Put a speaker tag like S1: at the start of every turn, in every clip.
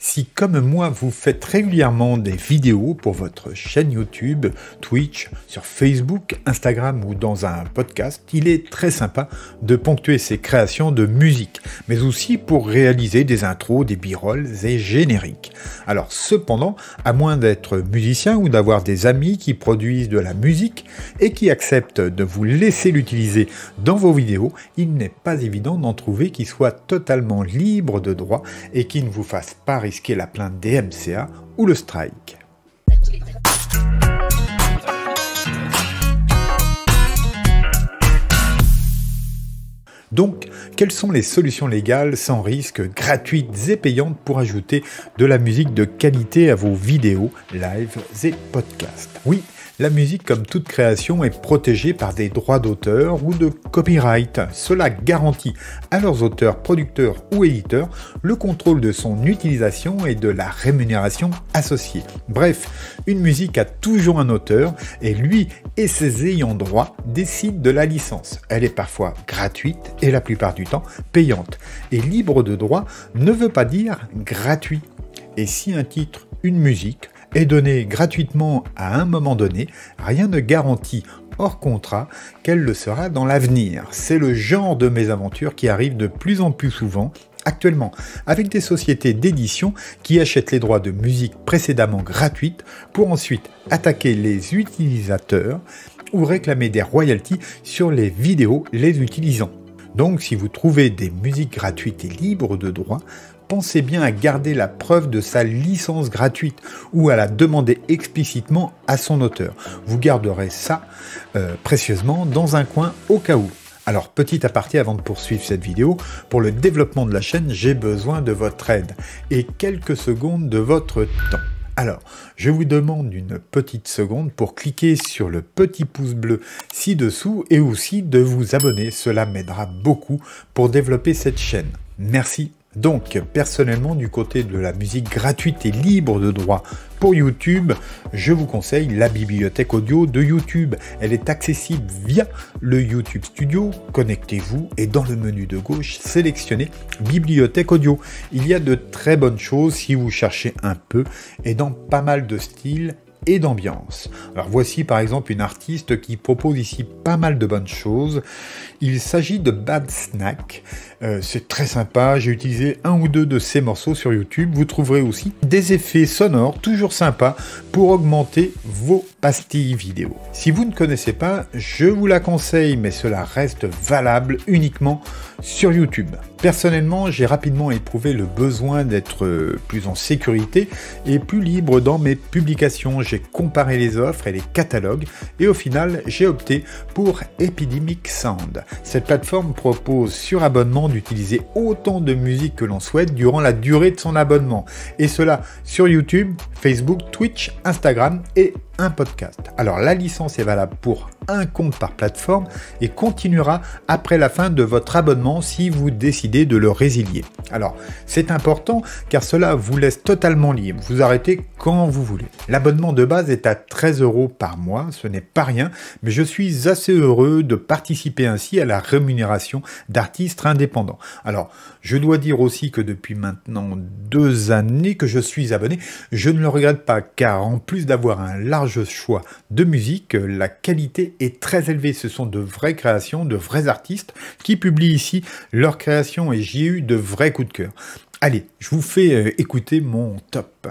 S1: Si comme moi vous faites régulièrement des vidéos pour votre chaîne YouTube, Twitch, sur Facebook, Instagram ou dans un podcast, il est très sympa de ponctuer ces créations de musique, mais aussi pour réaliser des intros, des b-rolls et génériques. Alors cependant, à moins d'être musicien ou d'avoir des amis qui produisent de la musique et qui acceptent de vous laisser l'utiliser dans vos vidéos, il n'est pas évident d'en trouver qui soit totalement libre de droit et qui ne vous fasse pas risquer la plainte des MCA ou le strike. Donc, quelles sont les solutions légales sans risque, gratuites et payantes pour ajouter de la musique de qualité à vos vidéos, lives et podcasts? Oui, la musique, comme toute création, est protégée par des droits d'auteur ou de copyright. Cela garantit à leurs auteurs, producteurs ou éditeurs le contrôle de son utilisation et de la rémunération associée. Bref, une musique a toujours un auteur et lui et ses ayants droit décident de la licence. Elle est parfois gratuite et la plupart du temps payante. Et libre de droit ne veut pas dire gratuit. Et si un titre, une musique, est donné gratuitement à un moment donné, rien ne garantit hors contrat qu'elle le sera dans l'avenir. C'est le genre de mésaventure qui arrive de plus en plus souvent actuellement, avec des sociétés d'édition qui achètent les droits de musique précédemment gratuites pour ensuite attaquer les utilisateurs ou réclamer des royalties sur les vidéos les utilisant. Donc si vous trouvez des musiques gratuites et libres de droit, pensez bien à garder la preuve de sa licence gratuite ou à la demander explicitement à son auteur. Vous garderez ça précieusement dans un coin au cas où. Alors, petit aparté avant de poursuivre cette vidéo, pour le développement de la chaîne, j'ai besoin de votre aide et quelques secondes de votre temps. Alors, je vous demande une petite seconde pour cliquer sur le petit pouce bleu ci-dessous et aussi de vous abonner. Cela m'aidera beaucoup pour développer cette chaîne. Merci. Donc, personnellement, du côté de la musique gratuite et libre de droit pour YouTube, je vous conseille la bibliothèque audio de YouTube. Elle est accessible via le YouTube Studio. Connectez-vous et dans le menu de gauche, sélectionnez Bibliothèque audio. Il y a de très bonnes choses si vous cherchez un peu et dans pas mal de styles et d'ambiance. Alors voici par exemple une artiste qui propose ici pas mal de bonnes choses. Il s'agit de Bad Snack. C'est très sympa, j'ai utilisé un ou deux de ces morceaux sur YouTube. Vous trouverez aussi des effets sonores toujours sympas pour augmenter vos pastilles vidéo. Si vous ne connaissez pas, je vous la conseille, mais cela reste valable uniquement sur YouTube. Personnellement, j'ai rapidement éprouvé le besoin d'être plus en sécurité et plus libre dans mes publications. J'ai comparé les offres et les catalogues et au final, j'ai opté pour Epidemic Sound. Cette plateforme propose sur abonnement d'utiliser autant de musique que l'on souhaite durant la durée de son abonnement. Et cela sur YouTube, Facebook, Twitch, Instagram et un podcast. Alors la licence est valable pour un compte par plateforme et continuera après la fin de votre abonnement si vous décidez de le résilier. Alors c'est important car cela vous laisse totalement libre. Vous arrêtez quand vous voulez. L'abonnement de base est à 13 € par mois, ce n'est pas rien, mais je suis assez heureux de participer ainsi à la rémunération d'artistes indépendants. Alors je dois dire aussi que depuis maintenant 2 années que je suis abonné, je ne le regrette pas car en plus d'avoir un large choix de musique, la qualité est très élevée. Ce sont de vraies créations, de vrais artistes qui publient ici leurs créations et j'y ai eu de vrais coups de cœur. Allez, je vous fais écouter mon top.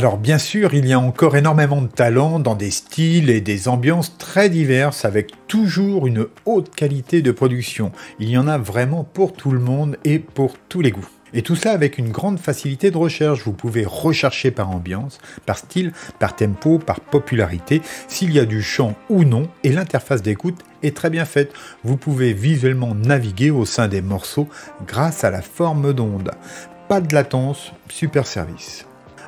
S1: Alors bien sûr, il y a encore énormément de talents dans des styles et des ambiances très diverses avec toujours une haute qualité de production. Il y en a vraiment pour tout le monde et pour tous les goûts. Et tout ça avec une grande facilité de recherche. Vous pouvez rechercher par ambiance, par style, par tempo, par popularité, s'il y a du chant ou non, et l'interface d'écoute est très bien faite. Vous pouvez visuellement naviguer au sein des morceaux grâce à la forme d'onde. Pas de latence, super service.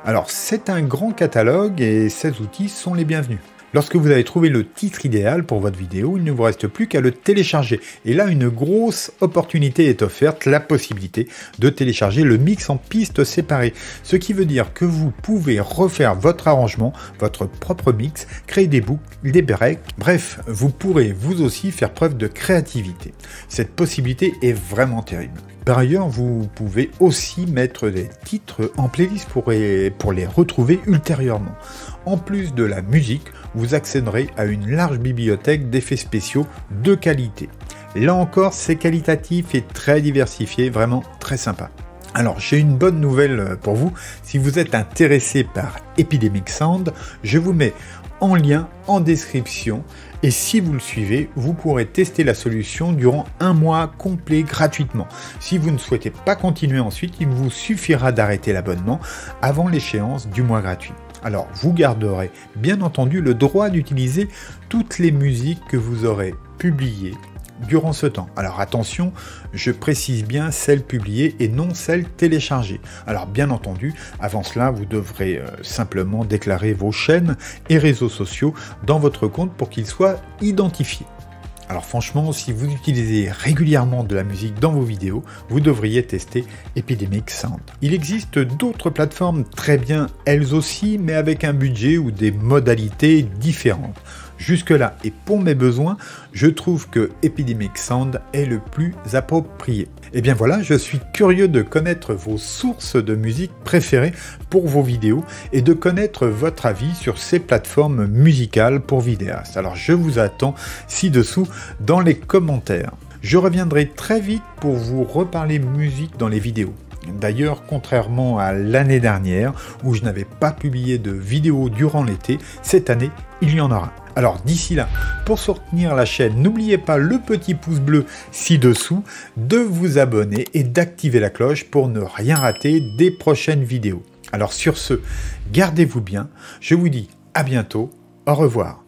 S1: Alors c'est un grand catalogue et ces outils sont les bienvenus. Lorsque vous avez trouvé le titre idéal pour votre vidéo, il ne vous reste plus qu'à le télécharger. Et là, une grosse opportunité est offerte, la possibilité de télécharger le mix en pistes séparées. Ce qui veut dire que vous pouvez refaire votre arrangement, votre propre mix, créer des boucles, des breaks. Bref, vous pourrez vous aussi faire preuve de créativité. Cette possibilité est vraiment terrible. Par ailleurs, vous pouvez aussi mettre des titres en playlist pour les retrouver ultérieurement. En plus de la musique, vous accéderez à une large bibliothèque d'effets spéciaux de qualité. Là encore, c'est qualitatif et très diversifié, vraiment très sympa. Alors, j'ai une bonne nouvelle pour vous. Si vous êtes intéressé par Epidemic Sound, je vous mets en lien en description. Et si vous le suivez, vous pourrez tester la solution durant un mois complet gratuitement. Si vous ne souhaitez pas continuer ensuite, il vous suffira d'arrêter l'abonnement avant l'échéance du mois gratuit. Alors, vous garderez bien entendu le droit d'utiliser toutes les musiques que vous aurez publiées durant ce temps. Alors attention, je précise bien celles publiées et non celles téléchargées. Alors bien entendu, avant cela, vous devrez simplement déclarer vos chaînes et réseaux sociaux dans votre compte pour qu'ils soient identifiés. Alors franchement, si vous utilisez régulièrement de la musique dans vos vidéos, vous devriez tester Epidemic Sound. Il existe d'autres plateformes très bien elles aussi, mais avec un budget ou des modalités différentes. Jusque-là, et pour mes besoins, je trouve que Epidemic Sound est le plus approprié. Et bien voilà, je suis curieux de connaître vos sources de musique préférées pour vos vidéos et de connaître votre avis sur ces plateformes musicales pour vidéastes. Alors je vous attends ci-dessous dans les commentaires. Je reviendrai très vite pour vous reparler musique dans les vidéos. D'ailleurs, contrairement à l'année dernière, où je n'avais pas publié de vidéo durant l'été, cette année, il y en aura. Alors d'ici là, pour soutenir la chaîne, n'oubliez pas le petit pouce bleu ci-dessous, de vous abonner et d'activer la cloche pour ne rien rater des prochaines vidéos. Alors sur ce, gardez-vous bien, je vous dis à bientôt, au revoir.